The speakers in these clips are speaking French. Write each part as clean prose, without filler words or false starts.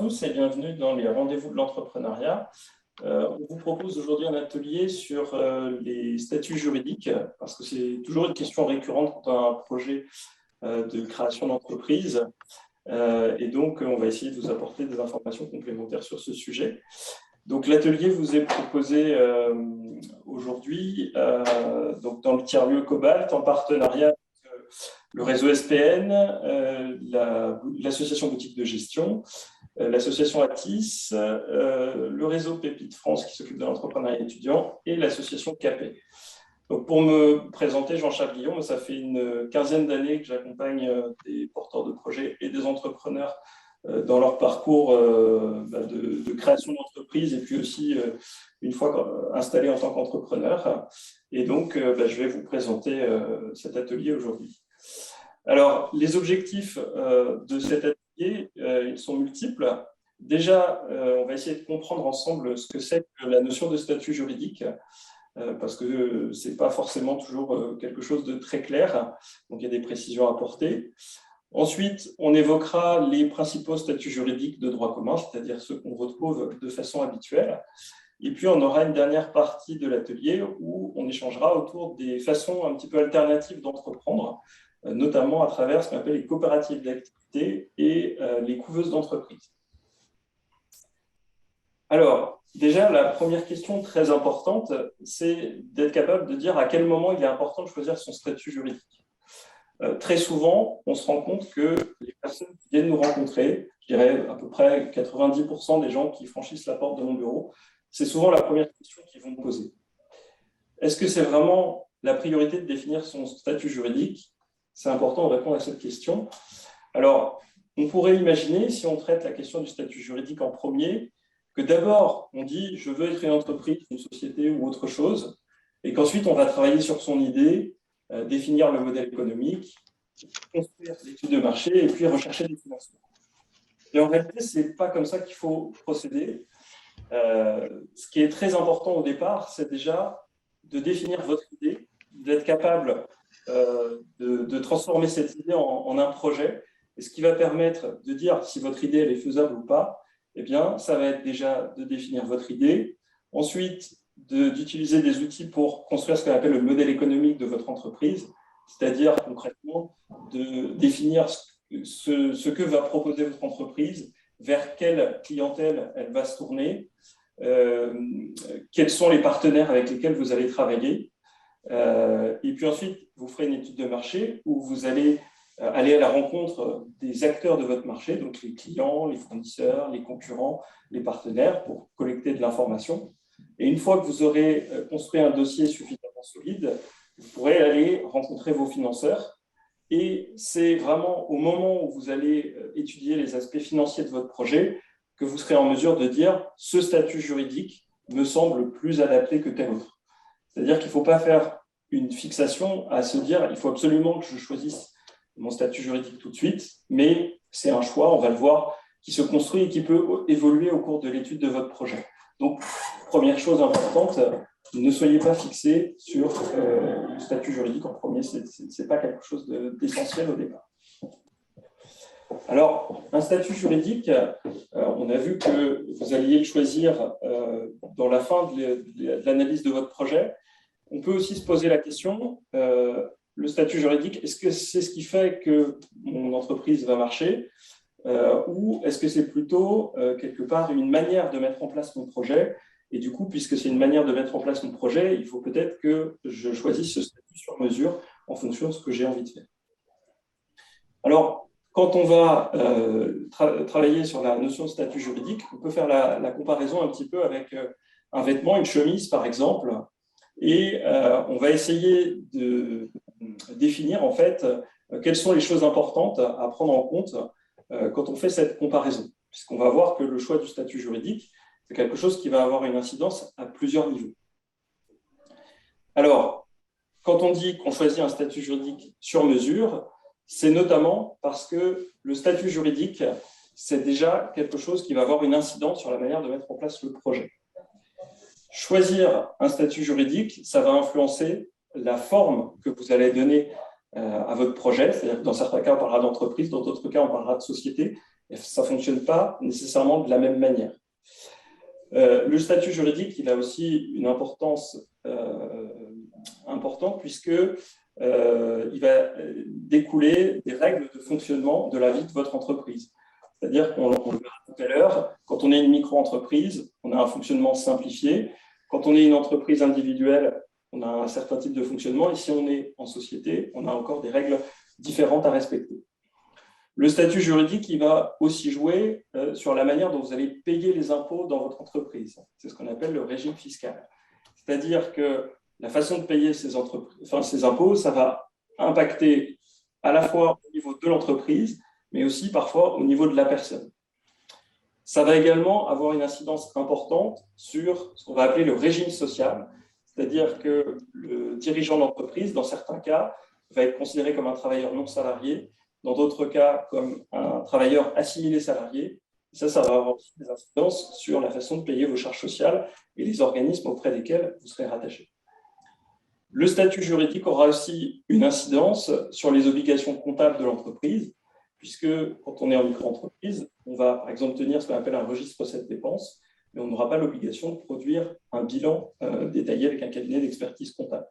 tous et bienvenue dans les rendez-vous de l'entrepreneuriat. On vous propose aujourd'hui un atelier sur les statuts juridiques, parce que c'est toujours une question récurrente quand on a un projet de création d'entreprise. Et donc, on va essayer de vous apporter des informations complémentaires sur ce sujet. Donc, l'atelier vous est proposé aujourd'hui donc dans le tiers-lieu Cobalt, en partenariat avec le réseau SPN, l'association Boutique de Gestion, l'association ATIS, le réseau Pépite France qui s'occupe de l'entrepreneuriat étudiant et l'association CAPE. Donc pour me présenter, Jean-Charles Guillon, ça fait une quinzaine d'années que j'accompagne des porteurs de projets et des entrepreneurs dans leur parcours de création d'entreprise et puis aussi une fois installé en tant qu'entrepreneur. Et donc, je vais vous présenter cet atelier aujourd'hui. Alors, les objectifs de cet atelier, ils sont multiples. Déjà, on va essayer de comprendre ensemble ce que c'est que la notion de statut juridique, parce que ce n'est pas forcément toujours quelque chose de très clair, donc il y a des précisions à apporter. Ensuite, on évoquera les principaux statuts juridiques de droit commun, c'est-à-dire ceux qu'on retrouve de façon habituelle. Et puis, on aura une dernière partie de l'atelier où on échangera autour des façons un petit peu alternatives d'entreprendre, notamment à travers ce qu'on appelle les coopératives d'activité et les couveuses d'entreprise. Alors, déjà, la première question très importante, c'est d'être capable de dire à quel moment il est important de choisir son statut juridique. Très souvent, on se rend compte que les personnes qui viennent nous rencontrer, je dirais à peu près 90% des gens qui franchissent la porte de mon bureau, c'est souvent la première question qu'ils vont me poser. Est-ce que c'est vraiment la priorité de définir son statut juridique ? C'est important de répondre à cette question. Alors, on pourrait imaginer, si on traite la question du statut juridique en premier, que d'abord, on dit « je veux être une entreprise, une société ou autre chose », et qu'ensuite, on va travailler sur son idée, définir le modèle économique, construire l'étude de marché et puis rechercher des financements. Et en réalité, ce n'est pas comme ça qu'il faut procéder. Ce qui est très important au départ, c'est déjà de définir votre idée, d'être capable de transformer cette idée en un projet. Et ce qui va permettre de dire si votre idée elle est faisable ou pas, eh bien, ça va être déjà de définir votre idée. Ensuite, d'utiliser des outils pour construire ce qu'on appelle le modèle économique de votre entreprise, c'est-à-dire concrètement de définir ce que va proposer votre entreprise, vers quelle clientèle elle va se tourner, quels sont les partenaires avec lesquels vous allez travailler. Et puis ensuite, vous ferez une étude de marché où vous allez aller à la rencontre des acteurs de votre marché, donc les clients, les fournisseurs, les concurrents, les partenaires, pour collecter de l'information. Et une fois que vous aurez construit un dossier suffisamment solide, vous pourrez aller rencontrer vos financeurs. Et c'est vraiment au moment où vous allez étudier les aspects financiers de votre projet que vous serez en mesure de dire « ce statut juridique me semble plus adapté que tel autre ». C'est-à-dire qu'il ne faut pas faire une fixation à se dire « il faut absolument que je choisisse mon statut juridique tout de suite », mais c'est un choix, on va le voir, qui se construit et qui peut évoluer au cours de l'étude de votre projet. Donc, première chose importante, ne soyez pas fixé sur le statut juridique en premier, ce n'est pas quelque chose d'essentiel au départ. Alors, un statut juridique, on a vu que vous alliez le choisir dans la fin de l'analyse de votre projet. On peut aussi se poser la question, le statut juridique, est-ce que c'est ce qui fait que mon entreprise va marcher ou est-ce que c'est plutôt quelque part une manière de mettre en place mon projet? Et du coup, puisque c'est une manière de mettre en place mon projet, il faut peut-être que je choisisse ce statut sur mesure en fonction de ce que j'ai envie de faire. Alors, quand on va travailler sur la notion de statut juridique, on peut faire la comparaison un petit peu avec un vêtement, une chemise par exemple, et on va essayer de définir en fait quelles sont les choses importantes à prendre en compte quand on fait cette comparaison, puisqu'on va voir que le choix du statut juridique, c'est quelque chose qui va avoir une incidence à plusieurs niveaux. Alors, quand on dit qu'on choisit un statut juridique sur mesure, c'est notamment parce que le statut juridique, c'est déjà quelque chose qui va avoir une incidence sur la manière de mettre en place le projet. Choisir un statut juridique, ça va influencer la forme que vous allez donner à votre projet, c'est-à-dire que dans certains cas, on parlera d'entreprise, dans d'autres cas, on parlera de société. et ça ne fonctionne pas nécessairement de la même manière. Le statut juridique, il a aussi une importance importante puisque il va découler des règles de fonctionnement de la vie de votre entreprise. C'est-à-dire qu'on le verra tout à l'heure, quand on est une micro-entreprise, on a un fonctionnement simplifié. Quand on est une entreprise individuelle, on a un certain type de fonctionnement. Et si on est en société, on a encore des règles différentes à respecter. Le statut juridique, il va aussi jouer sur la manière dont vous allez payer les impôts dans votre entreprise. C'est ce qu'on appelle le régime fiscal. C'est-à-dire que la façon de payer ces impôts, ça va impacter à la fois au niveau de l'entreprise, mais aussi parfois au niveau de la personne. Ça va également avoir une incidence importante sur ce qu'on va appeler le régime social, c'est-à-dire que le dirigeant d'entreprise, dans certains cas, va être considéré comme un travailleur non salarié, dans d'autres cas comme un travailleur assimilé salarié. Ça va avoir aussi des incidences sur la façon de payer vos charges sociales et les organismes auprès desquels vous serez rattaché. Le statut juridique aura aussi une incidence sur les obligations comptables de l'entreprise, puisque quand on est en micro-entreprise, on va par exemple tenir ce qu'on appelle un registre recettes-dépenses, mais on n'aura pas l'obligation de produire un bilan détaillé avec un cabinet d'expertise comptable.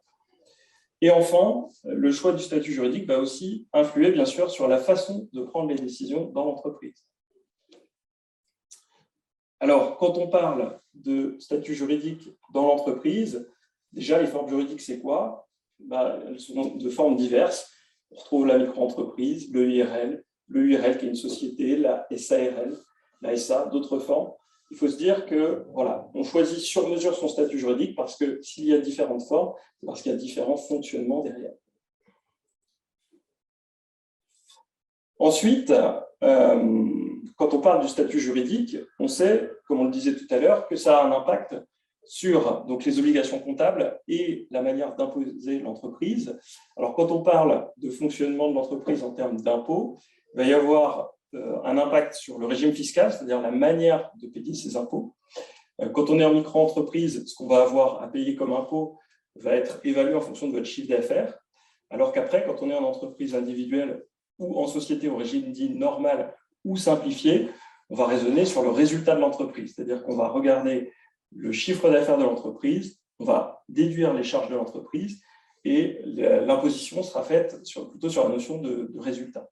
Et enfin, le choix du statut juridique va aussi influer bien sûr sur la façon de prendre les décisions dans l'entreprise. Alors, quand on parle de statut juridique dans l'entreprise, déjà, les formes juridiques, c'est quoi? Elles sont de formes diverses. On retrouve la micro-entreprise, le l'URL qui est une société, la SARL, la SA, d'autres formes. Il faut se dire que voilà, on choisit sur mesure son statut juridique parce que s'il y a différentes formes, c'est parce qu'il y a différents fonctionnements derrière. Ensuite, quand on parle du statut juridique, on sait, comme on le disait tout à l'heure, que ça a un impact sur donc, les obligations comptables et la manière d'imposer l'entreprise. Alors, quand on parle de fonctionnement de l'entreprise en termes d'impôts, il va y avoir un impact sur le régime fiscal, c'est-à-dire la manière de payer ses impôts. Quand on est en micro-entreprise, ce qu'on va avoir à payer comme impôt va être évalué en fonction de votre chiffre d'affaires, alors qu'après, quand on est en entreprise individuelle ou en société au régime dit normal ou simplifié, on va raisonner sur le résultat de l'entreprise, c'est-à-dire qu'on va regarder le chiffre d'affaires de l'entreprise, on va déduire les charges de l'entreprise et l'imposition sera faite plutôt sur la notion de résultat.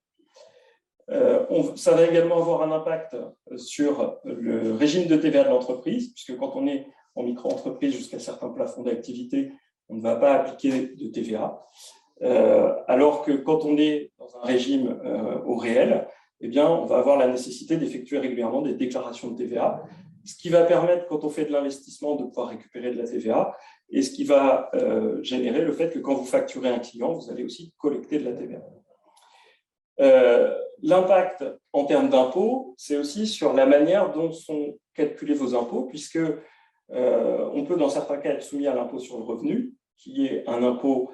Ça va également avoir un impact sur le régime de TVA de l'entreprise, puisque quand on est en micro-entreprise jusqu'à certains plafonds d'activité, on ne va pas appliquer de TVA. Alors que quand on est dans un régime au réel, eh bien, on va avoir la nécessité d'effectuer régulièrement des déclarations de TVA, ce qui va permettre, quand on fait de l'investissement, de pouvoir récupérer de la TVA, et ce qui va générer le fait que quand vous facturez un client, vous allez aussi collecter de la TVA. L'impact en termes d'impôts, c'est aussi sur la manière dont sont calculés vos impôts, puisque on peut dans certains cas être soumis à l'impôt sur le revenu, qui est un impôt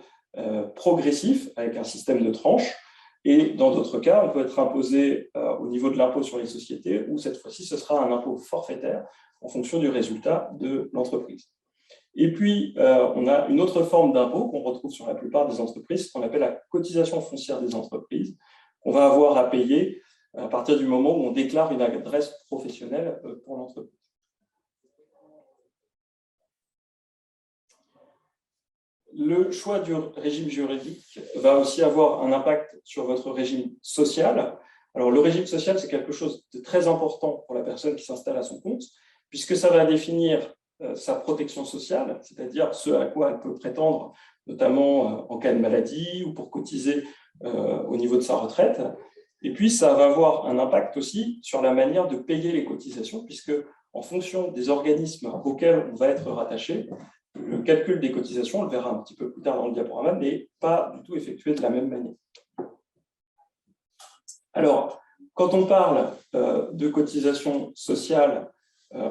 progressif avec un système de tranches, et dans d'autres cas, on peut être imposé au niveau de l'impôt sur les sociétés, où cette fois-ci, ce sera un impôt forfaitaire en fonction du résultat de l'entreprise. Et puis, on a une autre forme d'impôt qu'on retrouve sur la plupart des entreprises, qu'on appelle la cotisation foncière des entreprises, qu'on va avoir à payer à partir du moment où on déclare une adresse professionnelle pour l'entreprise. Le choix du régime juridique va aussi avoir un impact sur votre régime social. Alors, le régime social, c'est quelque chose de très important pour la personne qui s'installe à son compte, puisque ça va définir sa protection sociale, c'est-à-dire ce à quoi elle peut prétendre, notamment en cas de maladie ou pour cotiser au niveau de sa retraite. Et puis, ça va avoir un impact aussi sur la manière de payer les cotisations, puisque en fonction des organismes auxquels on va être rattaché, le calcul des cotisations, on le verra un petit peu plus tard dans le diaporama, n'est pas du tout effectué de la même manière. Alors, quand on parle de cotisations sociales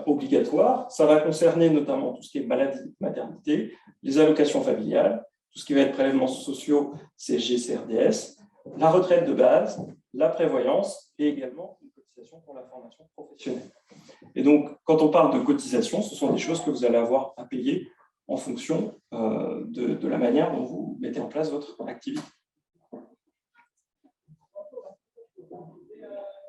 obligatoires, ça va concerner notamment tout ce qui est maladie, maternité, les allocations familiales, tout ce qui va être prélèvements sociaux, CSG, CRDS, la retraite de base, la prévoyance et également une cotisation pour la formation professionnelle. Et donc, quand on parle de cotisation, ce sont des choses que vous allez avoir à payer en fonction de la manière dont vous mettez en place votre activité.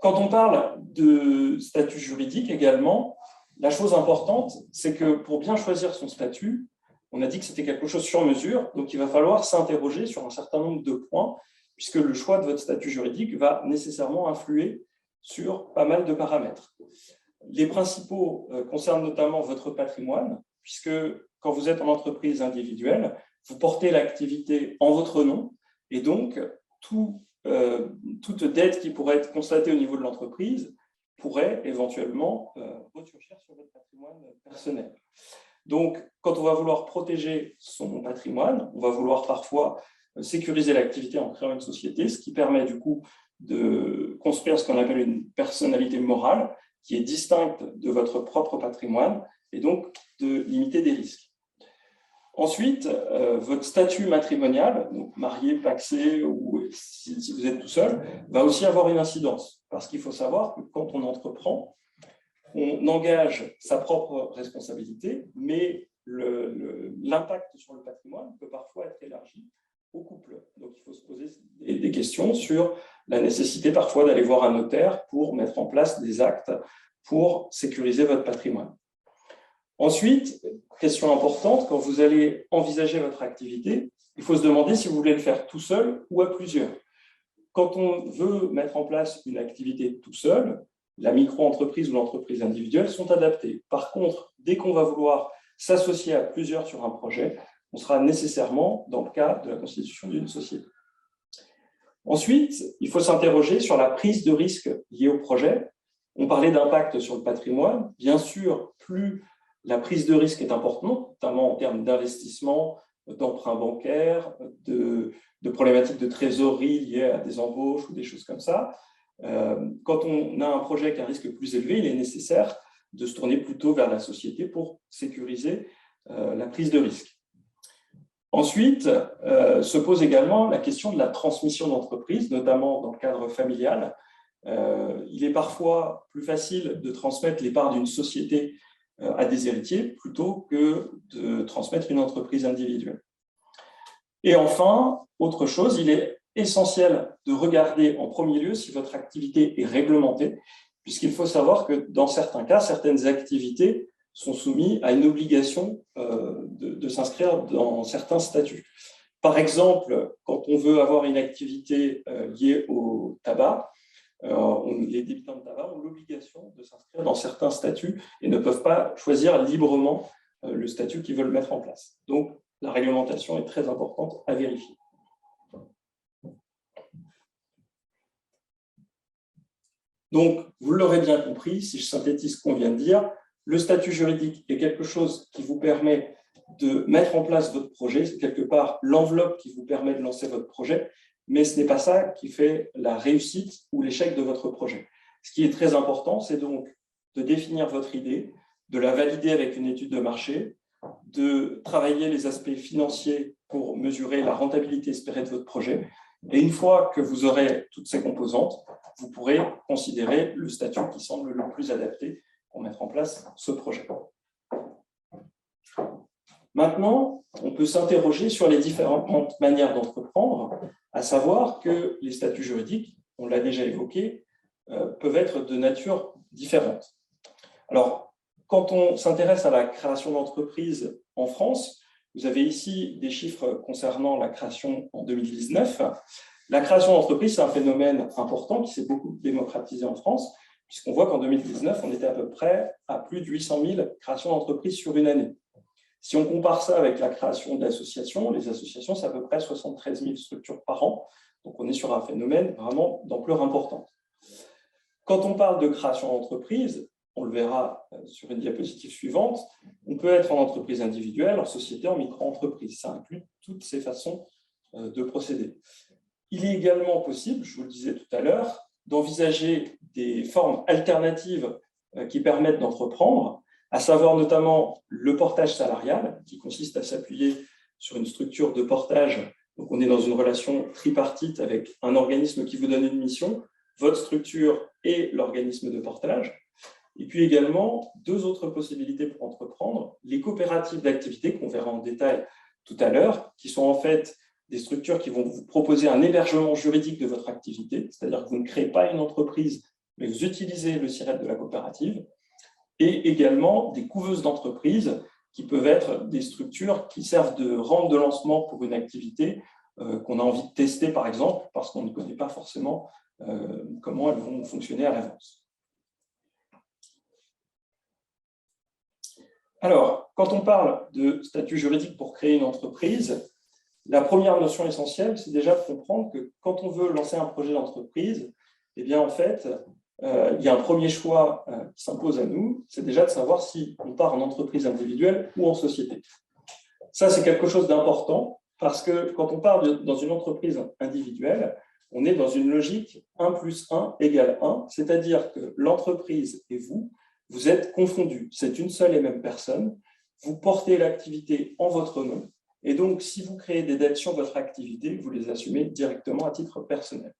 Quand on parle de statut juridique également, la chose importante, c'est que pour bien choisir son statut, on a dit que c'était quelque chose sur mesure, donc il va falloir s'interroger sur un certain nombre de points, puisque le choix de votre statut juridique va nécessairement influer sur pas mal de paramètres. Les principaux concernent notamment votre patrimoine, puisque quand vous êtes en entreprise individuelle, vous portez l'activité en votre nom, et donc toute dette qui pourrait être constatée au niveau de l'entreprise pourrait éventuellement ressurgir sur votre patrimoine personnel. Donc, quand on va vouloir protéger son patrimoine, on va vouloir parfois sécuriser l'activité en créant une société, ce qui permet du coup de construire ce qu'on appelle une personnalité morale qui est distincte de votre propre patrimoine et donc de limiter des risques. Ensuite, votre statut matrimonial, donc marié, pacsé ou si vous êtes tout seul, va aussi avoir une incidence. Parce qu'il faut savoir que quand on entreprend, on engage sa propre responsabilité, mais l'impact sur le patrimoine peut parfois être élargi au couple. Donc, il faut se poser des questions sur la nécessité parfois d'aller voir un notaire pour mettre en place des actes pour sécuriser votre patrimoine. Ensuite, question importante, quand vous allez envisager votre activité, il faut se demander si vous voulez le faire tout seul ou à plusieurs. Quand on veut mettre en place une activité tout seul, la micro-entreprise ou l'entreprise individuelle sont adaptées. Par contre, dès qu'on va vouloir s'associer à plusieurs sur un projet, on sera nécessairement dans le cas de la constitution d'une société. Ensuite, il faut s'interroger sur la prise de risque liée au projet. On parlait d'impact sur le patrimoine. Bien sûr, plus la prise de risque est importante, notamment en termes d'investissement, d'emprunts bancaires, de problématiques de trésorerie liées à des embauches ou des choses comme ça. Quand on a un projet qui a un risque plus élevé, il est nécessaire de se tourner plutôt vers la société pour sécuriser la prise de risque. Ensuite, se pose également la question de la transmission d'entreprise, notamment dans le cadre familial. Il est parfois plus facile de transmettre les parts d'une société à des héritiers plutôt que de transmettre une entreprise individuelle. Et enfin, autre chose, il est essentiel de regarder en premier lieu si votre activité est réglementée, puisqu'il faut savoir que dans certains cas, certaines activités sont soumises à une obligation de s'inscrire dans certains statuts. Par exemple, quand on veut avoir une activité liée au tabac, les débitants de tabac ont l'obligation de s'inscrire dans certains statuts et ne peuvent pas choisir librement le statut qu'ils veulent mettre en place. Donc, la réglementation est très importante à vérifier. Donc, vous l'aurez bien compris, si je synthétise ce qu'on vient de dire, le statut juridique est quelque chose qui vous permet de mettre en place votre projet, c'est quelque part l'enveloppe qui vous permet de lancer votre projet, mais ce n'est pas ça qui fait la réussite ou l'échec de votre projet. Ce qui est très important, c'est donc de définir votre idée, de la valider avec une étude de marché, de travailler les aspects financiers pour mesurer la rentabilité espérée de votre projet. Et une fois que vous aurez toutes ces composantes, vous pourrez considérer le statut qui semble le plus adapté pour mettre en place ce projet. Maintenant, on peut s'interroger sur les différentes manières d'entreprendre, à savoir que les statuts juridiques, on l'a déjà évoqué, peuvent être de nature différente. Alors, quand on s'intéresse à la création d'entreprises en France, vous avez ici des chiffres concernant la création en 2019. La création d'entreprises, c'est un phénomène important qui s'est beaucoup démocratisé en France, puisqu'on voit qu'en 2019, on était à peu près à plus de 800 000 créations d'entreprises sur une année. Si on compare ça avec la création d'associations, les associations, c'est à peu près 73 000 structures par an. Donc, on est sur un phénomène vraiment d'ampleur importante. Quand on parle de création d'entreprise, on le verra sur une diapositive suivante, on peut être en entreprise individuelle, en société, en micro-entreprise. Ça inclut toutes ces façons de procéder. Il est également possible, je vous le disais tout à l'heure, d'envisager des formes alternatives qui permettent d'entreprendre, à savoir notamment le portage salarial, qui consiste à s'appuyer sur une structure de portage. Donc, on est dans une relation tripartite avec un organisme qui vous donne une mission, votre structure et l'organisme de portage. Et puis également, deux autres possibilités pour entreprendre, les coopératives d'activité qu'on verra en détail tout à l'heure, qui sont en fait des structures qui vont vous proposer un hébergement juridique de votre activité, c'est-à-dire que vous ne créez pas une entreprise, mais vous utilisez le SIRET de la coopérative, et également des couveuses d'entreprise qui peuvent être des structures qui servent de rampe de lancement pour une activité qu'on a envie de tester, par exemple, parce qu'on ne connaît pas forcément comment elles vont fonctionner à l'avance. Alors, quand on parle de statut juridique pour créer une entreprise, la première notion essentielle, c'est déjà de comprendre que quand on veut lancer un projet d'entreprise, eh bien, en fait, il y a un premier choix qui s'impose à nous, c'est déjà de savoir si on part en entreprise individuelle ou en société. Ça, c'est quelque chose d'important parce que quand on part dans une entreprise individuelle, on est dans une logique 1 + 1 = 1, c'est-à-dire que l'entreprise et vous êtes confondus. C'est une seule et même personne. Vous portez l'activité en votre nom. Et donc, si vous créez des dettes sur votre activité, vous les assumez directement à titre personnel.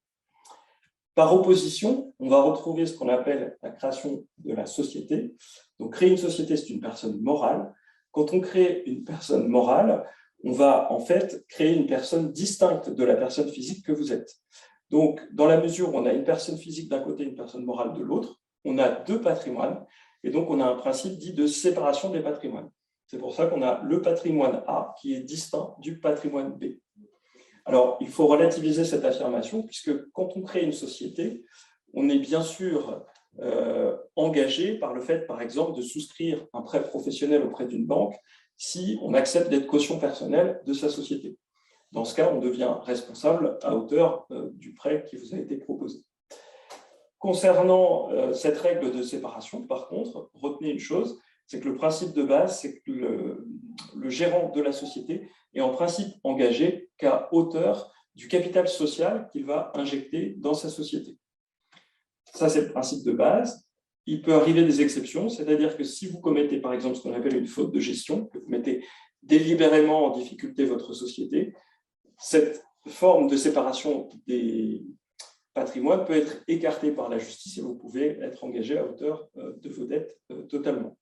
Par opposition, on va retrouver ce qu'on appelle la création de la société. Donc, créer une société, c'est une personne morale. Quand on crée une personne morale, on va en fait créer une personne distincte de la personne physique que vous êtes. Donc, dans la mesure où on a une personne physique d'un côté et une personne morale de l'autre, on a deux patrimoines, et donc on a un principe dit de séparation des patrimoines. C'est pour ça qu'on a le patrimoine A qui est distinct du patrimoine B. Alors, il faut relativiser cette affirmation, puisque quand on crée une société, on est bien sûr engagé par le fait, par exemple, de souscrire un prêt professionnel auprès d'une banque si on accepte d'être caution personnelle de sa société. Dans ce cas, on devient responsable à hauteur du prêt qui vous a été proposé. Concernant cette règle de séparation, par contre, retenez une chose, c'est que le principe de base, c'est que le gérant de la société est en principe engagé qu'à hauteur du capital social qu'il va injecter dans sa société. Ça, c'est le principe de base. Il peut arriver des exceptions, c'est-à-dire que si vous commettez, par exemple, ce qu'on appelle une faute de gestion, que vous mettez délibérément en difficulté votre société, cette forme de séparation des patrimoines peut être écartée par la justice et vous pouvez être engagé à hauteur de vos dettes totalement.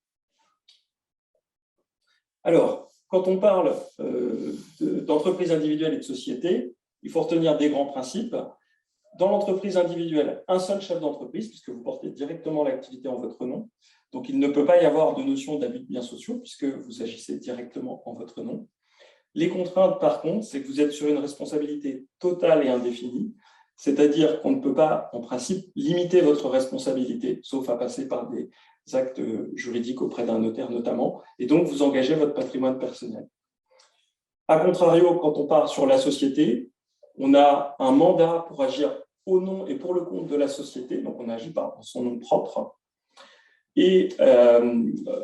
Alors, quand on parle d'entreprise individuelle et de société, il faut retenir des grands principes. Dans l'entreprise individuelle, un seul chef d'entreprise, puisque vous portez directement l'activité en votre nom. Donc, il ne peut pas y avoir de notion d'abus de biens sociaux, puisque vous agissez directement en votre nom. Les contraintes, par contre, c'est que vous êtes sur une responsabilité totale et indéfinie, c'est-à-dire qu'on ne peut pas, en principe, limiter votre responsabilité, sauf à passer par des actes juridiques auprès d'un notaire notamment, et donc vous engagez votre patrimoine personnel. A contrario, quand on part sur la société, on a un mandat pour agir au nom et pour le compte de la société, donc on n'agit pas en son nom propre. Et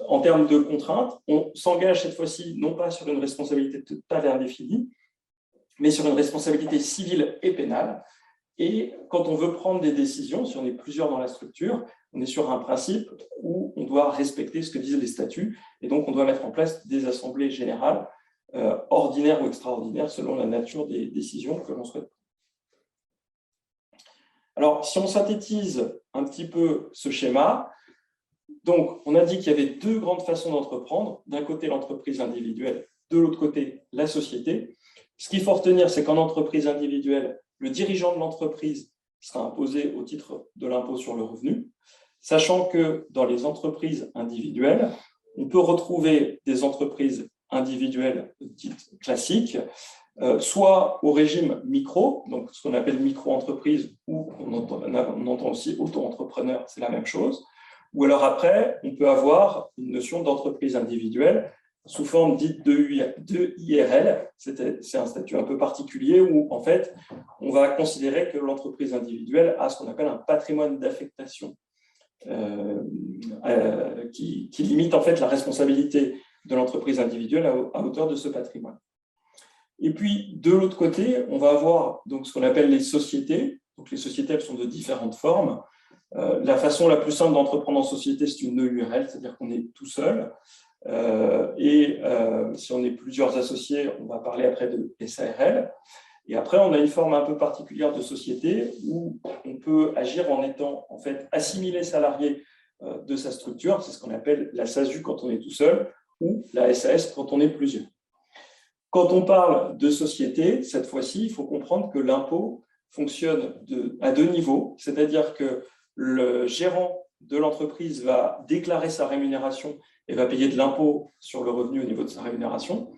en termes de contraintes, on s'engage cette fois-ci non pas sur une responsabilité totale et indéfinie, mais sur une responsabilité civile et pénale. Et quand on veut prendre des décisions, si on est plusieurs dans la structure, on est sur un principe où on doit respecter ce que disent les statuts, et donc on doit mettre en place des assemblées générales ordinaires ou extraordinaires selon la nature des décisions que l'on souhaite. Alors, si on synthétise un petit peu ce schéma, donc on a dit qu'il y avait deux grandes façons d'entreprendre. D'un côté, l'entreprise individuelle, de l'autre côté, la société. Ce qu'il faut retenir, c'est qu'en entreprise individuelle, le dirigeant de l'entreprise sera imposé au titre de l'impôt sur le revenu, sachant que dans les entreprises individuelles, on peut retrouver des entreprises individuelles dites classiques, soit au régime micro, donc ce qu'on appelle micro-entreprise, ou on entend aussi auto-entrepreneur, c'est la même chose, ou alors après, on peut avoir une notion d'entreprise individuelle sous forme dite de IRL. C'est un statut un peu particulier où, en fait, on va considérer que l'entreprise individuelle a ce qu'on appelle un patrimoine d'affectation qui limite en fait la responsabilité de l'entreprise individuelle à hauteur de ce patrimoine. Et puis, de l'autre côté, on va avoir donc, ce qu'on appelle les sociétés. Donc, les sociétés, elles sont de différentes formes. La façon la plus simple d'entreprendre en société, c'est une EURL, c'est-à-dire qu'on est tout seul. Si on est plusieurs associés, on va parler après de SARL. Et après, on a une forme un peu particulière de société où on peut agir en étant en fait assimilé salarié de sa structure. C'est ce qu'on appelle la SASU quand on est tout seul ou la SAS quand on est plusieurs. Quand on parle de société, cette fois-ci, il faut comprendre que l'impôt fonctionne à deux niveaux, c'est-à-dire que le gérant de l'entreprise va déclarer sa rémunération et va payer de l'impôt sur le revenu au niveau de sa rémunération.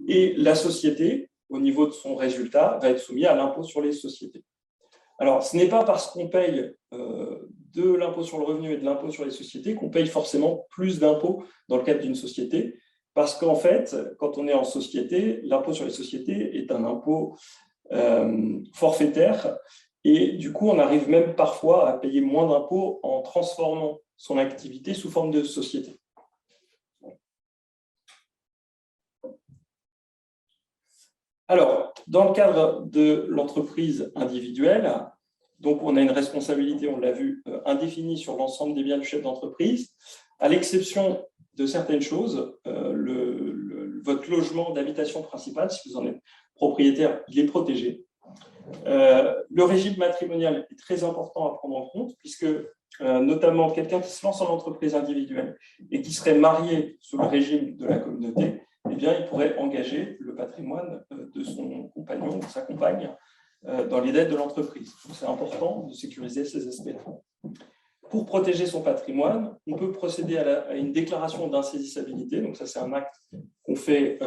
Et la société, au niveau de son résultat, va être soumise à l'impôt sur les sociétés. Alors, ce n'est pas parce qu'on paye de l'impôt sur le revenu et de l'impôt sur les sociétés qu'on paye forcément plus d'impôts dans le cadre d'une société, parce qu'en fait, quand on est en société, l'impôt sur les sociétés est un impôt forfaitaire, et du coup, on arrive même parfois à payer moins d'impôts en transformant son activité sous forme de société. Alors, dans le cadre de l'entreprise individuelle, donc on a une responsabilité, on l'a vu, indéfinie sur l'ensemble des biens du chef d'entreprise, à l'exception de certaines choses. Votre logement d'habitation principale, si vous en êtes propriétaire, il est protégé. Le régime matrimonial est très important à prendre en compte, puisque notamment quelqu'un qui se lance en entreprise individuelle et qui serait marié sous le régime de la communauté, eh bien, il pourrait engager le patrimoine de son compagnon ou de sa compagne dans les dettes de l'entreprise. C'est important de sécuriser ces aspects-là. Pour protéger son patrimoine, on peut procéder à une déclaration d'insaisissabilité. Donc ça, c'est un acte qu'on fait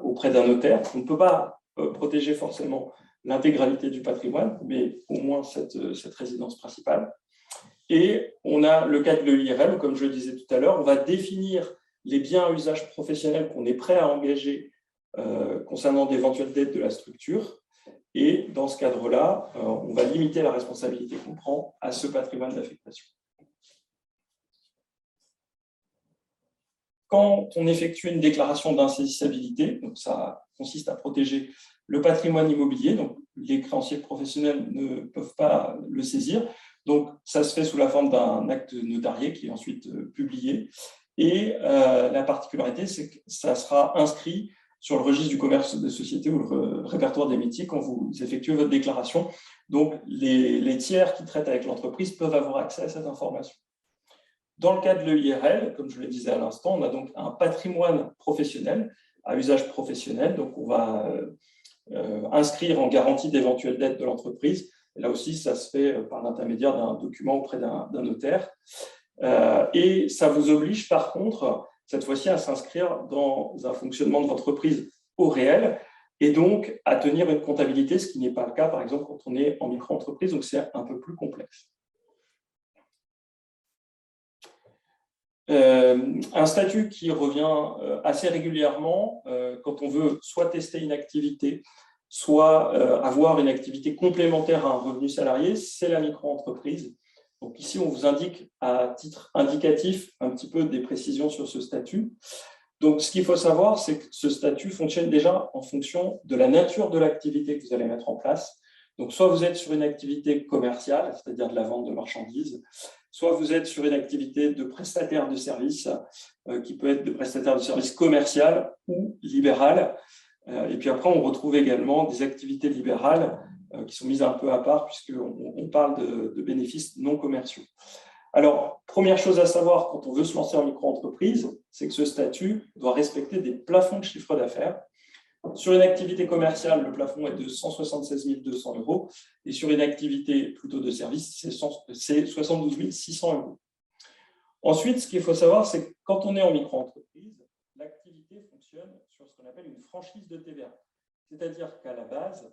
auprès d'un notaire. On ne peut pas protéger forcément l'intégralité du patrimoine, mais au moins cette résidence principale. Et on a le cas de l'EIRL, comme je le disais tout à l'heure, on va définir les biens à usage professionnel qu'on est prêt à engager concernant d'éventuelles dettes de la structure. Et dans ce cadre-là, on va limiter la responsabilité qu'on prend à ce patrimoine d'affectation. Quand on effectue une déclaration d'insaisissabilité, donc ça consiste à protéger le patrimoine immobilier, donc les créanciers professionnels ne peuvent pas le saisir. Donc, ça se fait sous la forme d'un acte notarié qui est ensuite publié. Et la particularité, c'est que ça sera inscrit sur le registre du commerce des sociétés ou le répertoire des métiers quand vous effectuez votre déclaration. Donc, les tiers qui traitent avec l'entreprise peuvent avoir accès à cette information. Dans le cas de l'EIRL, comme je le disais à l'instant, on a donc un patrimoine professionnel à usage professionnel. Donc, on va inscrire en garantie d'éventuelles dettes de l'entreprise. Là aussi, ça se fait par l'intermédiaire d'un document auprès d'un notaire. Et ça vous oblige, par contre, cette fois-ci, à s'inscrire dans un fonctionnement de l'entreprise au réel et donc à tenir une comptabilité, ce qui n'est pas le cas, par exemple, quand on est en micro-entreprise, donc c'est un peu plus complexe. Un statut qui revient assez régulièrement quand on veut soit tester une activité, soit avoir une activité complémentaire à un revenu salarié, c'est la micro-entreprise. Donc ici, on vous indique à titre indicatif un petit peu des précisions sur ce statut. Donc, ce qu'il faut savoir, c'est que ce statut fonctionne déjà en fonction de la nature de l'activité que vous allez mettre en place. Donc, soit vous êtes sur une activité commerciale, c'est-à-dire de la vente de marchandises, soit vous êtes sur une activité de prestataire de services, qui peut être de prestataire de services commercial ou libéral. Et puis après, on retrouve également des activités libérales qui sont mises un peu à part, puisqu'on parle de bénéfices non commerciaux. Alors, première chose à savoir quand on veut se lancer en micro-entreprise, c'est que ce statut doit respecter des plafonds de chiffre d'affaires. Sur une activité commerciale, le plafond est de 176 200 €, et sur une activité plutôt de service, c'est 72 600 €. Ensuite, ce qu'il faut savoir, c'est que quand on est en micro-entreprise, l'activité fonctionne sur ce qu'on appelle une franchise de TVA. C'est-à-dire qu'à la base,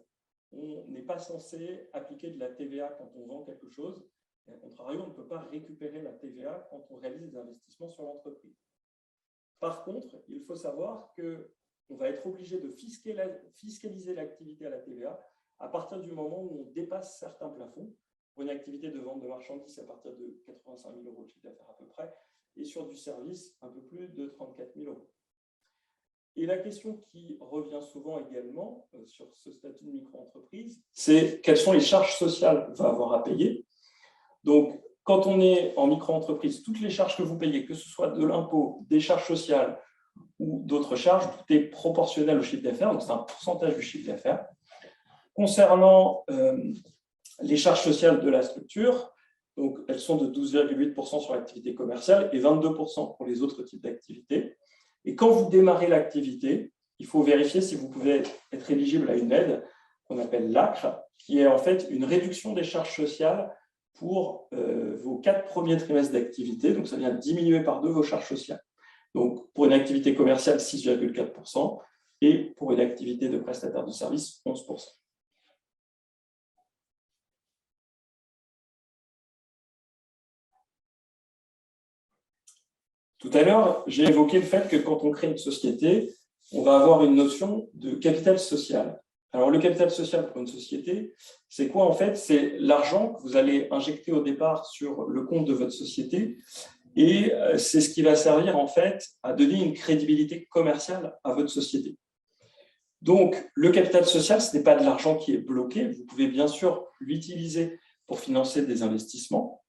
on n'est pas censé appliquer de la TVA quand on vend quelque chose. Et à contrario, on ne peut pas récupérer la TVA quand on réalise des investissements sur l'entreprise. Par contre, il faut savoir qu'on va être obligé de fiscaliser l'activité à la TVA à partir du moment où on dépasse certains plafonds. Pour une activité de vente de marchandises, à partir de 85 000 € de chiffre d'affaires à peu près, et sur du service, un peu plus de 34 000 €. Et la question qui revient souvent également sur ce statut de micro-entreprise, c'est quelles sont les charges sociales qu'on va avoir à payer. Donc, quand on est en micro-entreprise, toutes les charges que vous payez, que ce soit de l'impôt, des charges sociales ou d'autres charges, tout est proportionnel au chiffre d'affaires, donc c'est un pourcentage du chiffre d'affaires. Concernant les charges sociales de la structure, donc elles sont de 12,8% sur l'activité commerciale et 22% pour les autres types d'activités. Et quand vous démarrez l'activité, il faut vérifier si vous pouvez être éligible à une aide qu'on appelle l'ACRE, qui est en fait une réduction des charges sociales pour vos 4 premiers trimestres d'activité. Donc, ça vient diminuer par 2 vos charges sociales. Donc, pour une activité commerciale, 6,4%, et pour une activité de prestataire de services, 11%. Tout à l'heure, j'ai évoqué le fait que quand on crée une société, on va avoir une notion de capital social. Alors, le capital social pour une société, c'est quoi en fait? C'est l'argent que vous allez injecter au départ sur le compte de votre société, et c'est ce qui va servir en fait à donner une crédibilité commerciale à votre société. Donc, le capital social, ce n'est pas de l'argent qui est bloqué. Vous pouvez bien sûr l'utiliser pour financer des investissements.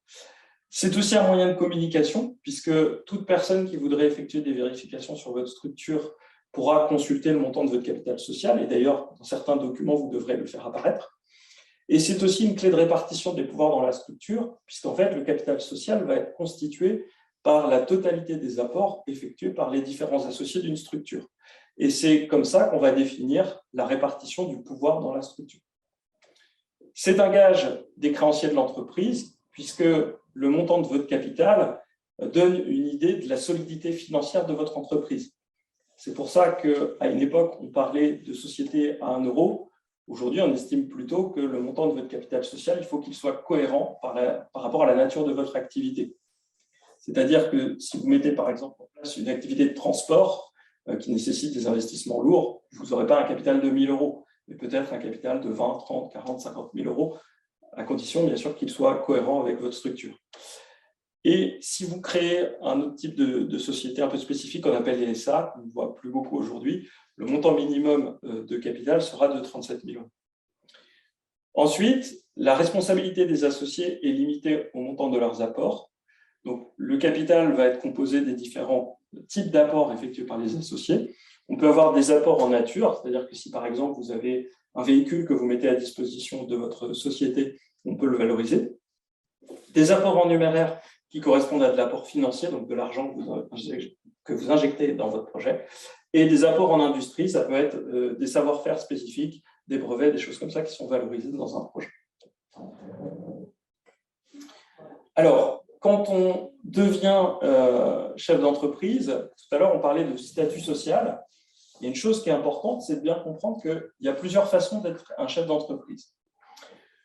C'est aussi un moyen de communication, puisque toute personne qui voudrait effectuer des vérifications sur votre structure pourra consulter le montant de votre capital social. Et d'ailleurs, dans certains documents, vous devrez le faire apparaître. Et c'est aussi une clé de répartition des pouvoirs dans la structure, puisqu'en fait, le capital social va être constitué par la totalité des apports effectués par les différents associés d'une structure. Et c'est comme ça qu'on va définir la répartition du pouvoir dans la structure. C'est un gage des créanciers de l'entreprise, puisque le montant de votre capital donne une idée de la solidité financière de votre entreprise. C'est pour ça qu'à une époque, on parlait de société à 1 euro. Aujourd'hui, on estime plutôt que le montant de votre capital social, il faut qu'il soit cohérent par rapport à la nature de votre activité. C'est-à-dire que si vous mettez par exemple en place une activité de transport qui nécessite des investissements lourds, vous n'aurez pas un capital de 1 000 euros, mais peut-être un capital de 20, 30, 40, 50 000 euros, à condition bien sûr qu'il soit cohérent avec votre structure. Et si vous créez un autre type de société un peu spécifique qu'on appelle les SA, on ne voit plus beaucoup aujourd'hui, le montant minimum de capital sera de 37 000 euros. Ensuite, la responsabilité des associés est limitée au montant de leurs apports. Donc, le capital va être composé des différents types d'apports effectués par les associés. On peut avoir des apports en nature, c'est-à-dire que si par exemple vous avez un véhicule que vous mettez à disposition de votre société, on peut le valoriser. Des apports en numéraire qui correspondent à de l'apport financier, donc de l'argent que vous injectez dans votre projet. Et des apports en industrie, ça peut être des savoir-faire spécifiques, des brevets, des choses comme ça qui sont valorisées dans un projet. Alors, quand on devient chef d'entreprise, tout à l'heure on parlait de statut social, il y a une chose qui est importante, c'est de bien comprendre qu'il y a plusieurs façons d'être un chef d'entreprise.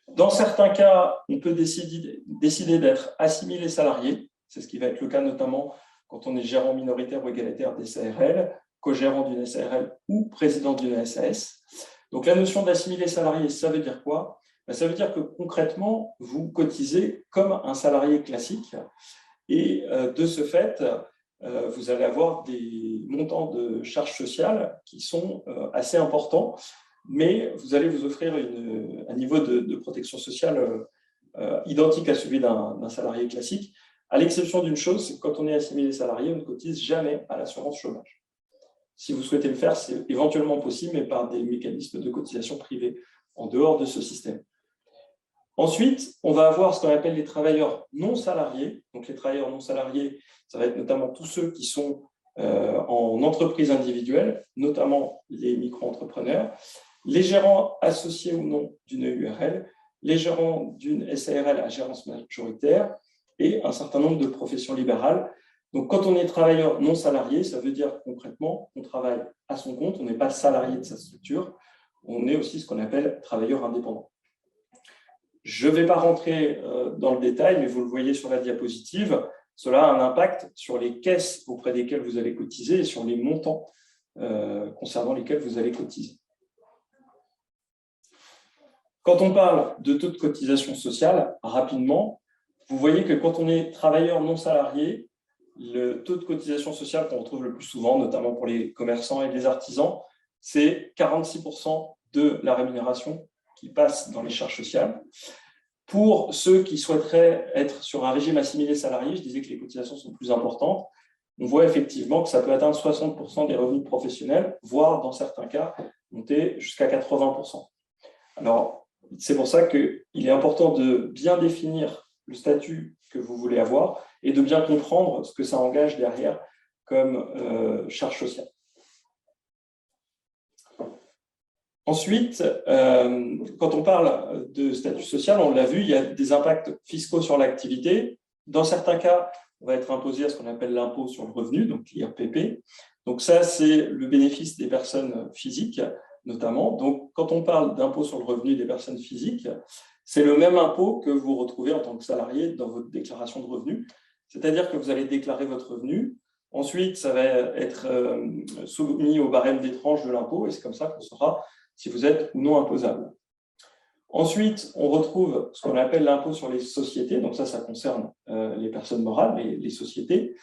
Dans certains cas, on peut décider d'être assimilé salarié, c'est ce qui va être le cas notamment quand on est gérant minoritaire ou égalitaire des SARL, co-gérant d'une SARL ou président d'une SAS. Donc la notion d'assimilé salarié, ça veut dire quoi? Ça veut dire que concrètement, vous cotisez comme un salarié classique et de ce fait, vous allez avoir des montants de charges sociales qui sont assez importants, mais vous allez vous offrir un niveau de protection sociale identique à celui d'un salarié classique, à l'exception d'une chose, c'est que quand on est assimilé salarié, on ne cotise jamais à l'assurance chômage. Si vous souhaitez le faire, c'est éventuellement possible, mais par des mécanismes de cotisation privés en dehors de ce système. Ensuite, on va avoir ce qu'on appelle les travailleurs non salariés. Donc, les travailleurs non salariés, ça va être notamment tous ceux qui sont en entreprise individuelle, notamment les micro-entrepreneurs, les gérants associés ou non d'une URL, les gérants d'une SARL à gérance majoritaire et un certain nombre de professions libérales. Donc, quand on est travailleur non salarié, ça veut dire concrètement qu'on travaille à son compte, on n'est pas salarié de sa structure, on est aussi ce qu'on appelle travailleur indépendant. Je ne vais pas rentrer dans le détail, mais vous le voyez sur la diapositive, cela a un impact sur les caisses auprès desquelles vous allez cotiser et sur les montants concernant lesquels vous allez cotiser. Quand on parle de taux de cotisation sociale, rapidement, vous voyez que quand on est travailleur non salarié, le taux de cotisation sociale qu'on retrouve le plus souvent, notamment pour les commerçants et les artisans, c'est 46% de la rémunération qui passe dans les charges sociales. Pour ceux qui souhaiteraient être sur un régime assimilé salarié, je disais que les cotisations sont plus importantes, on voit effectivement que ça peut atteindre 60% des revenus professionnels, voire dans certains cas, monter jusqu'à 80%. Alors, c'est pour ça qu'il est important de bien définir le statut que vous voulez avoir et de bien comprendre ce que ça engage derrière comme charge sociale. Ensuite, quand on parle de statut social, on l'a vu, il y a des impacts fiscaux sur l'activité. Dans certains cas, on va être imposé à ce qu'on appelle l'impôt sur le revenu, donc l'IRPP. Donc ça, c'est le bénéfice des personnes physiques, notamment. Donc, quand on parle d'impôt sur le revenu des personnes physiques, c'est le même impôt que vous retrouvez en tant que salarié dans votre déclaration de revenus. C'est-à-dire que vous allez déclarer votre revenu. Ensuite, ça va être soumis au barème des tranches de l'impôt et c'est comme ça qu'on saura si vous êtes ou non imposable. Ensuite, on retrouve ce qu'on appelle l'impôt sur les sociétés. Donc ça concerne les personnes morales, les sociétés.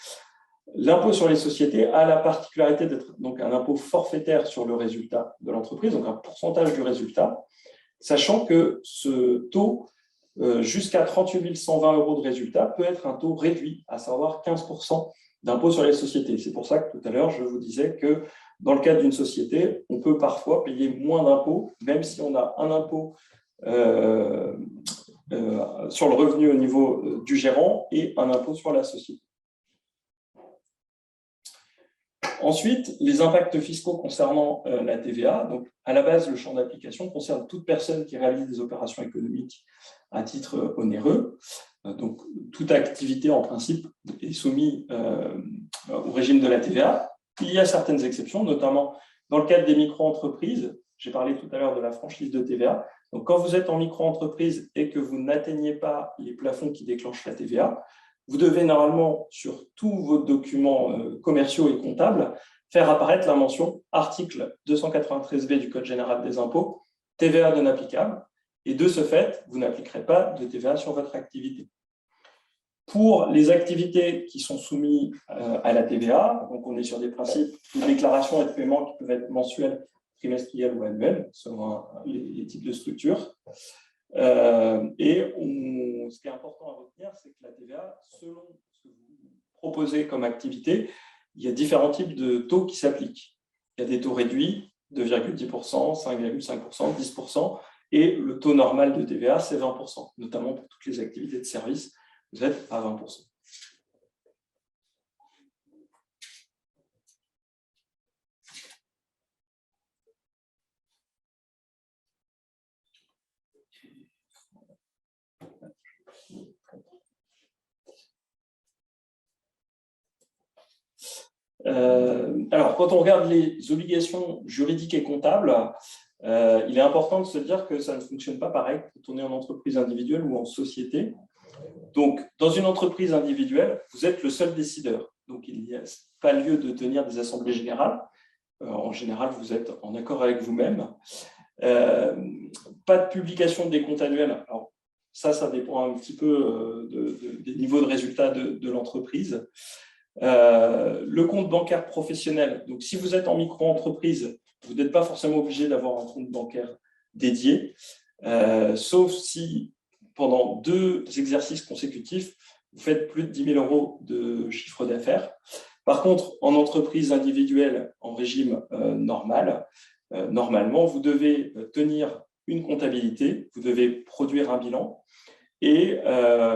L'impôt sur les sociétés a la particularité d'être donc un impôt forfaitaire sur le résultat de l'entreprise, donc un pourcentage du résultat, sachant que ce taux, jusqu'à 38 120 € de résultat, peut être un taux réduit, à savoir 15% d'impôt sur les sociétés. C'est pour ça que tout à l'heure, je vous disais que dans le cadre d'une société, on peut parfois payer moins d'impôts, même si on a un impôt sur le revenu au niveau du gérant et un impôt sur la société. Ensuite, les impacts fiscaux concernant la TVA. Donc, à la base, le champ d'application concerne toute personne qui réalise des opérations économiques à titre onéreux. Donc, toute activité, en principe, est soumise au régime de la TVA. Il y a certaines exceptions, notamment dans le cadre des micro-entreprises. J'ai parlé tout à l'heure de la franchise de TVA. Donc, quand vous êtes en micro-entreprise et que vous n'atteignez pas les plafonds qui déclenchent la TVA, vous devez normalement, sur tous vos documents commerciaux et comptables, faire apparaître la mention article 293b du Code général des impôts, TVA non applicable. Et de ce fait, vous n'appliquerez pas de TVA sur votre activité. Pour les activités qui sont soumises à la TVA, donc on est sur des principes de déclaration et de paiement qui peuvent être mensuels, trimestriels ou annuels, selon les types de structures. Ce qui est important à retenir, c'est que la TVA, selon ce que vous proposez comme activité, il y a différents types de taux qui s'appliquent. Il y a des taux réduits, 2,10%, 5,5%, 10%, et le taux normal de TVA, c'est 20%, notamment pour toutes les activités de service, vous êtes à 20%. Alors, quand on regarde les obligations juridiques et comptables, il est important de se dire que ça ne fonctionne pas pareil quand on est en entreprise individuelle ou en société. Donc, dans une entreprise individuelle, vous êtes le seul décideur. Donc, il n'y a pas lieu de tenir des assemblées générales. En général, vous êtes en accord avec vous-même. Pas de publication des comptes annuels. Alors, ça dépend un petit peu des niveaux de résultats de l'entreprise. Le compte bancaire professionnel. Donc, si vous êtes en micro-entreprise, vous n'êtes pas forcément obligé d'avoir un compte bancaire dédié, sauf si, pendant 2 exercices consécutifs, vous faites plus de 10 000 € de chiffre d'affaires. Par contre, en entreprise individuelle, en régime normal, normalement, vous devez tenir une comptabilité, vous devez produire un bilan et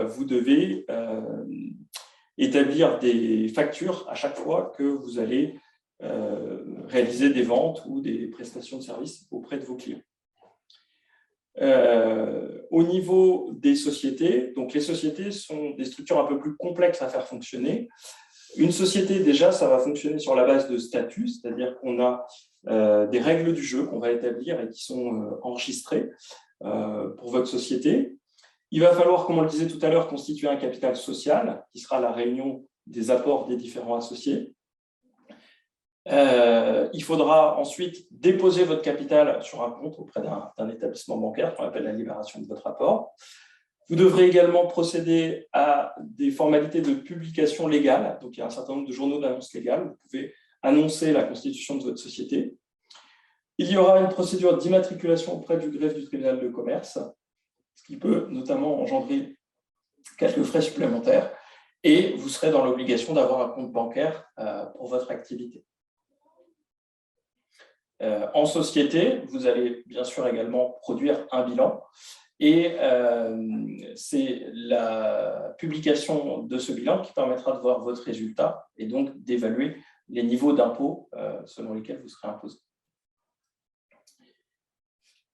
vous devez établir des factures à chaque fois que vous allez réaliser des ventes ou des prestations de services auprès de vos clients. Au niveau des sociétés, donc les sociétés sont des structures un peu plus complexes à faire fonctionner. Une société, déjà, ça va fonctionner sur la base de statuts, c'est-à-dire qu'on a des règles du jeu qu'on va établir et qui sont enregistrées pour votre société. Il va falloir, comme on le disait tout à l'heure, constituer un capital social, qui sera la réunion des apports des différents associés. Il faudra ensuite déposer votre capital sur un compte auprès d'un établissement bancaire qu'on appelle la libération de votre apport. Vous devrez également procéder à des formalités de publication légale. Donc, il y a un certain nombre de journaux d'annonces légales. Vous pouvez annoncer la constitution de votre société. Il y aura une procédure d'immatriculation auprès du greffe du tribunal de commerce, ce qui peut notamment engendrer quelques frais supplémentaires. Et vous serez dans l'obligation d'avoir un compte bancaire pour votre activité. En société, vous allez bien sûr également produire un bilan et c'est la publication de ce bilan qui permettra de voir votre résultat et donc d'évaluer les niveaux d'impôts selon lesquels vous serez imposé.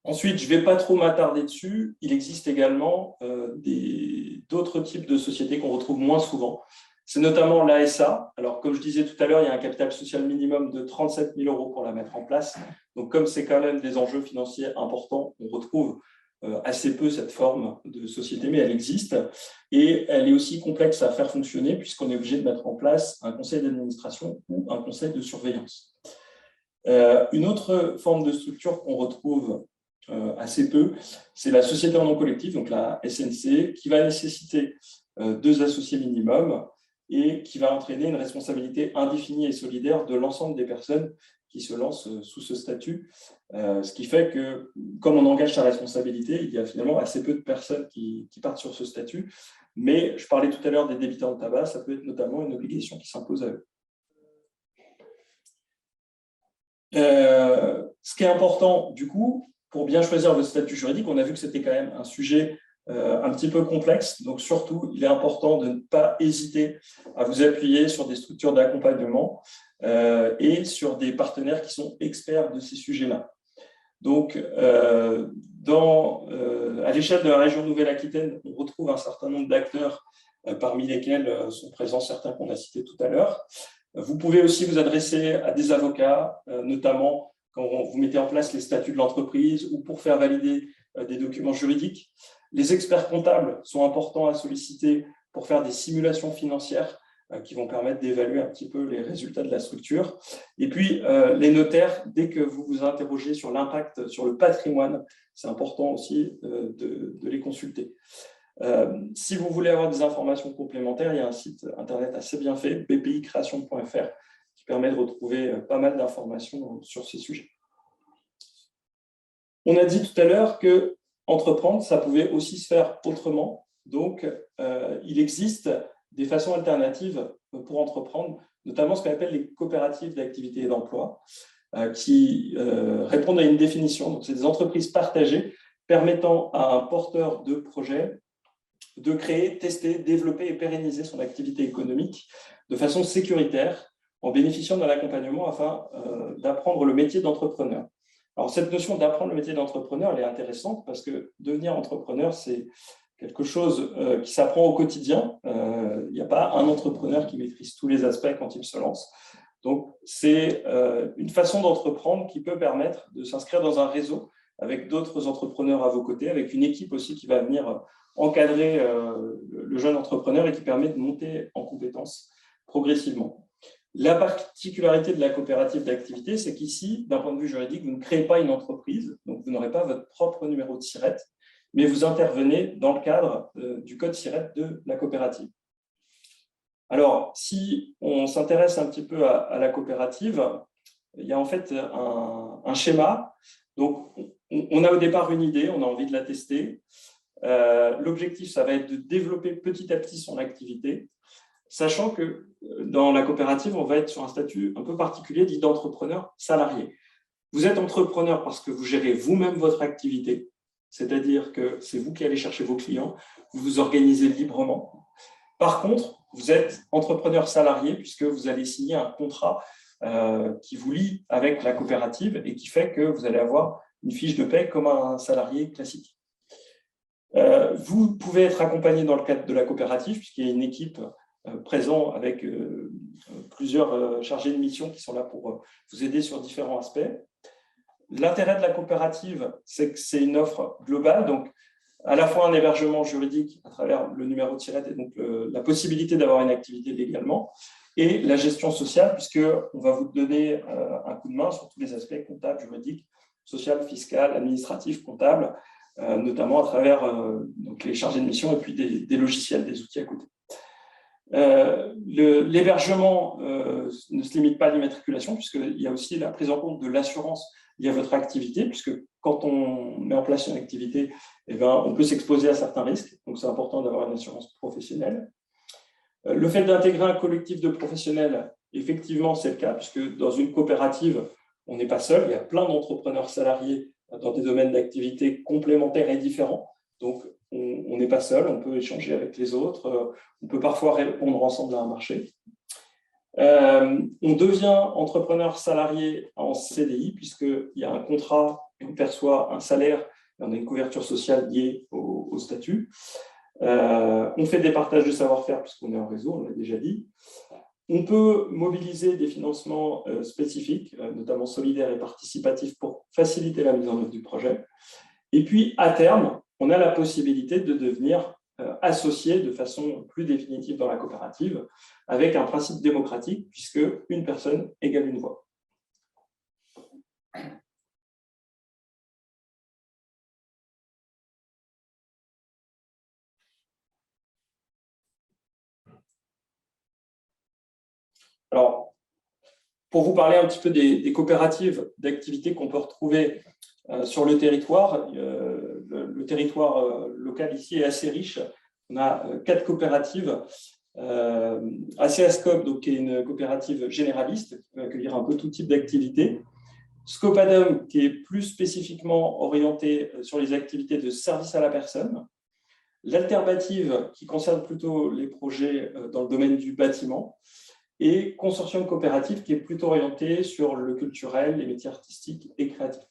Ensuite, je ne vais pas trop m'attarder dessus. Il existe également d'autres types de sociétés qu'on retrouve moins souvent. C'est notamment l'ASA. Alors, comme je disais tout à l'heure, il y a un capital social minimum de 37 000 € pour la mettre en place. Donc, comme c'est quand même des enjeux financiers importants, on retrouve assez peu cette forme de société, mais elle existe. Et elle est aussi complexe à faire fonctionner puisqu'on est obligé de mettre en place un conseil d'administration ou un conseil de surveillance. Une autre forme de structure qu'on retrouve assez peu, c'est la société en nom collectif, donc la SNC, qui va nécessiter 2 associés minimum et qui va entraîner une responsabilité indéfinie et solidaire de l'ensemble des personnes qui se lancent sous ce statut. Ce qui fait que, comme on engage sa responsabilité, il y a finalement assez peu de personnes qui partent sur ce statut. Mais je parlais tout à l'heure des débitants de tabac, ça peut être notamment une obligation qui s'impose à eux. Ce qui est important, du coup, pour bien choisir votre statut juridique, on a vu que c'était quand même un sujet un petit peu complexe. Donc, surtout, il est important de ne pas hésiter à vous appuyer sur des structures d'accompagnement et sur des partenaires qui sont experts de ces sujets-là. Donc, à l'échelle de la région Nouvelle-Aquitaine, on retrouve un certain nombre d'acteurs, parmi lesquels sont présents certains qu'on a cités tout à l'heure. Vous pouvez aussi vous adresser à des avocats, notamment quand vous mettez en place les statuts de l'entreprise ou pour faire valider des documents juridiques. Les experts comptables sont importants à solliciter pour faire des simulations financières qui vont permettre d'évaluer un petit peu les résultats de la structure. Et puis, les notaires, dès que vous vous interrogez sur l'impact sur le patrimoine, c'est important aussi de les consulter. Si vous voulez avoir des informations complémentaires, il y a un site internet assez bien fait, bpicreation.fr, qui permet de retrouver pas mal d'informations sur ces sujets. On a dit tout à l'heure que entreprendre, ça pouvait aussi se faire autrement. Donc, il existe des façons alternatives pour entreprendre, notamment ce qu'on appelle les coopératives d'activité et d'emploi, qui répondent à une définition. Donc, c'est des entreprises partagées permettant à un porteur de projet de créer, tester, développer et pérenniser son activité économique de façon sécuritaire en bénéficiant d'un accompagnement afin d'apprendre le métier d'entrepreneur. Alors, cette notion d'apprendre le métier d'entrepreneur, elle est intéressante parce que devenir entrepreneur, c'est quelque chose qui s'apprend au quotidien. Il n'y a pas un entrepreneur qui maîtrise tous les aspects quand il se lance. Donc, c'est une façon d'entreprendre qui peut permettre de s'inscrire dans un réseau avec d'autres entrepreneurs à vos côtés, avec une équipe aussi qui va venir encadrer le jeune entrepreneur et qui permet de monter en compétences progressivement. La particularité de la coopérative d'activité, c'est qu'ici, d'un point de vue juridique, vous ne créez pas une entreprise, donc vous n'aurez pas votre propre numéro de SIRET, mais vous intervenez dans le cadre du code SIRET de la coopérative. Alors, si on s'intéresse un petit peu à la coopérative, il y a en fait un schéma. Donc, on a au départ une idée, on a envie de la tester. L'objectif, ça va être de développer petit à petit son activité, sachant que dans la coopérative, on va être sur un statut un peu particulier dit d'entrepreneur salarié. Vous êtes entrepreneur parce que vous gérez vous-même votre activité, c'est-à-dire que c'est vous qui allez chercher vos clients, vous vous organisez librement. Par contre, vous êtes entrepreneur salarié puisque vous allez signer un contrat qui vous lie avec la coopérative et qui fait que vous allez avoir une fiche de paie comme un salarié classique. Vous pouvez être accompagné dans le cadre de la coopérative, puisqu'il y a une équipe présente avec plusieurs chargés de mission qui sont là pour vous aider sur différents aspects. L'intérêt de la coopérative, c'est que c'est une offre globale, donc à la fois un hébergement juridique à travers le numéro de SIRET et donc la possibilité d'avoir une activité légalement, et la gestion sociale, puisqu'on va vous donner un coup de main sur tous les aspects comptables, juridiques, social, fiscal, administratif, comptable, notamment à travers donc les chargés de mission et puis des logiciels, des outils à côté. L'hébergement ne se limite pas à l'immatriculation, puisqu'il y a aussi la prise en compte de l'assurance liée à votre activité, puisque quand on met en place une activité, eh bien, on peut s'exposer à certains risques, donc c'est important d'avoir une assurance professionnelle. Le fait d'intégrer un collectif de professionnels, effectivement, c'est le cas, puisque dans une coopérative, on n'est pas seul, il y a plein d'entrepreneurs salariés dans des domaines d'activité complémentaires et différents. Donc, on n'est pas seul, on peut échanger avec les autres, on peut parfois répondre ensemble à un marché. On devient entrepreneur salarié en CDI, puisqu'il y a un contrat et on perçoit un salaire et on a une couverture sociale liée au statut. On fait des partages de savoir-faire puisqu'on est en réseau, on l'a déjà dit. On peut mobiliser des financements spécifiques, notamment solidaires et participatifs, pour faciliter la mise en œuvre du projet. Et puis, à terme, on a la possibilité de devenir associé de façon plus définitive dans la coopérative, avec un principe démocratique, puisque une personne égale une voix. Alors, pour vous parler un petit peu des coopératives d'activités qu'on peut retrouver sur le territoire, le territoire local ici est assez riche. On a 4 coopératives. ACASCOP, donc, qui est une coopérative généraliste, qui peut accueillir un peu tout type d'activités. Scopadom, qui est plus spécifiquement orienté sur les activités de service à la personne. L'Alternative, qui concerne plutôt les projets dans le domaine du bâtiment. Et Consortium coopératif, qui est plutôt orienté sur le culturel, les métiers artistiques et créatifs.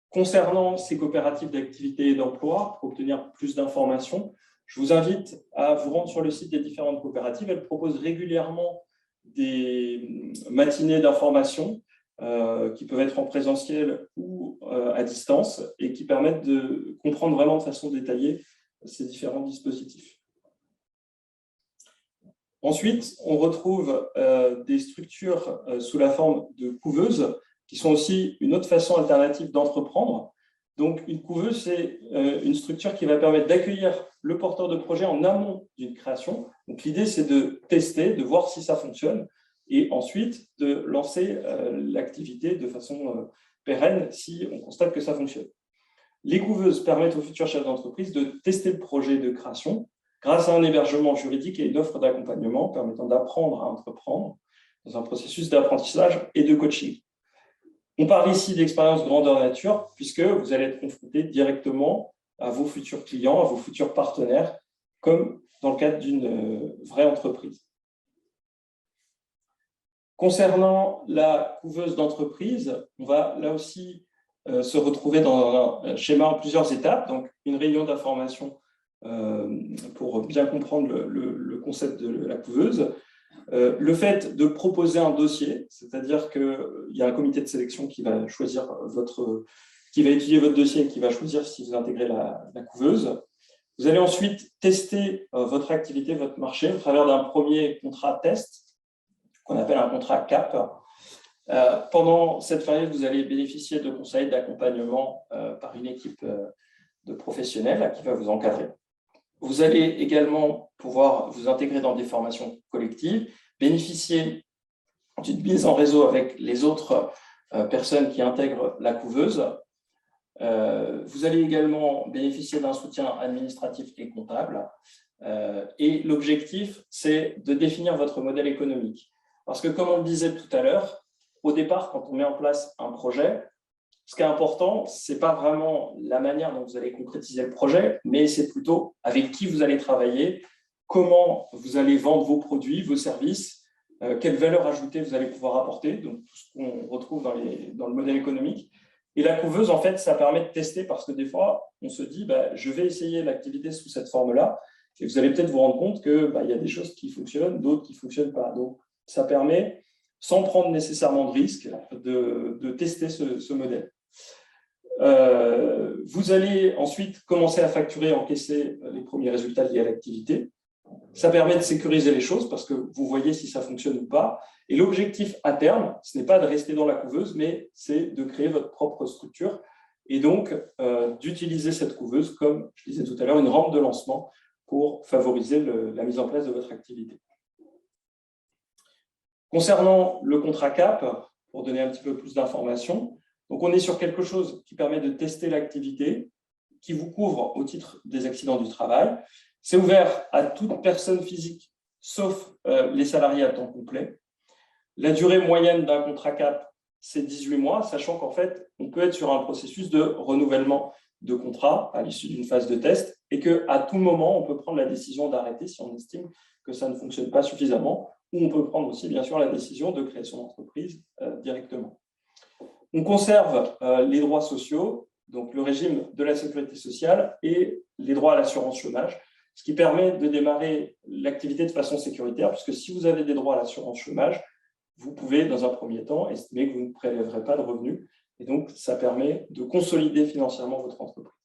Concernant ces coopératives d'activité et d'emploi, pour obtenir plus d'informations, je vous invite à vous rendre sur le site des différentes coopératives. Elles proposent régulièrement des matinées d'information qui peuvent être en présentiel ou à distance et qui permettent de comprendre vraiment de façon détaillée ces différents dispositifs. Ensuite, on retrouve des structures sous la forme de couveuses qui sont aussi une autre façon alternative d'entreprendre. Donc, une couveuse, c'est une structure qui va permettre d'accueillir le porteur de projet en amont d'une création. Donc, l'idée, c'est de tester, de voir si ça fonctionne et ensuite de lancer l'activité de façon pérenne si on constate que ça fonctionne. Les couveuses permettent aux futurs chefs d'entreprise de tester le projet de création grâce à un hébergement juridique et une offre d'accompagnement permettant d'apprendre à entreprendre dans un processus d'apprentissage et de coaching. On parle ici d'expérience grandeur nature, puisque vous allez être confronté directement à vos futurs clients, à vos futurs partenaires, comme dans le cadre d'une vraie entreprise. Concernant la couveuse d'entreprise, on va là aussi se retrouver dans un schéma en plusieurs étapes, donc une réunion d'information pour bien comprendre le concept de la couveuse. Le fait de proposer un dossier, c'est-à-dire qu'il y a un comité de sélection qui va choisir qui va étudier votre dossier et qui va choisir si vous intégrez la couveuse. Vous allez ensuite tester votre activité, votre marché au travers d'un premier contrat test qu'on appelle un contrat CAP. Pendant cette période, vous allez bénéficier de conseils, d'accompagnement par une équipe de professionnels qui va vous encadrer. Vous allez également pouvoir vous intégrer dans des formations collectives, bénéficier d'une mise en réseau avec les autres personnes qui intègrent la couveuse. Vous allez également bénéficier d'un soutien administratif et comptable. Et l'objectif, c'est de définir votre modèle économique. Parce que, comme on le disait tout à l'heure, au départ, quand on met en place un projet, ce qui est important, ce n'est pas vraiment la manière dont vous allez concrétiser le projet, mais c'est plutôt avec qui vous allez travailler, comment vous allez vendre vos produits, vos services, quelle valeur ajoutée vous allez pouvoir apporter, donc tout ce qu'on retrouve dans le modèle économique. Et la couveuse, en fait, ça permet de tester parce que des fois, on se dit, je vais essayer l'activité sous cette forme-là, et vous allez peut-être vous rendre compte qu'il y a des choses qui fonctionnent, d'autres qui ne fonctionnent pas. Donc, ça permet, sans prendre nécessairement de risque, de tester ce modèle. Vous allez ensuite commencer à facturer, encaisser les premiers résultats liés à l'activité. Ça permet de sécuriser les choses parce que vous voyez si ça fonctionne ou pas. Et l'objectif à terme, ce n'est pas de rester dans la couveuse, mais c'est de créer votre propre structure et donc d'utiliser cette couveuse comme, je disais tout à l'heure, une rampe de lancement pour favoriser la mise en place de votre activité. Concernant le contrat CAP, pour donner un petit peu plus d'informations, donc on est sur quelque chose qui permet de tester l'activité, qui vous couvre au titre des accidents du travail. C'est ouvert à toute personne physique, sauf les salariés à temps complet. La durée moyenne d'un contrat CAP, c'est 18 mois, sachant qu'en fait, on peut être sur un processus de renouvellement de contrat à l'issue d'une phase de test et qu'à tout moment, on peut prendre la décision d'arrêter si on estime que ça ne fonctionne pas suffisamment, ou on peut prendre aussi, bien sûr, la décision de créer son entreprise directement. On conserve les droits sociaux, donc le régime de la sécurité sociale et les droits à l'assurance chômage, ce qui permet de démarrer l'activité de façon sécuritaire, puisque si vous avez des droits à l'assurance chômage, vous pouvez, dans un premier temps, estimer que vous ne prélèverez pas de revenus. Et donc, ça permet de consolider financièrement votre entreprise.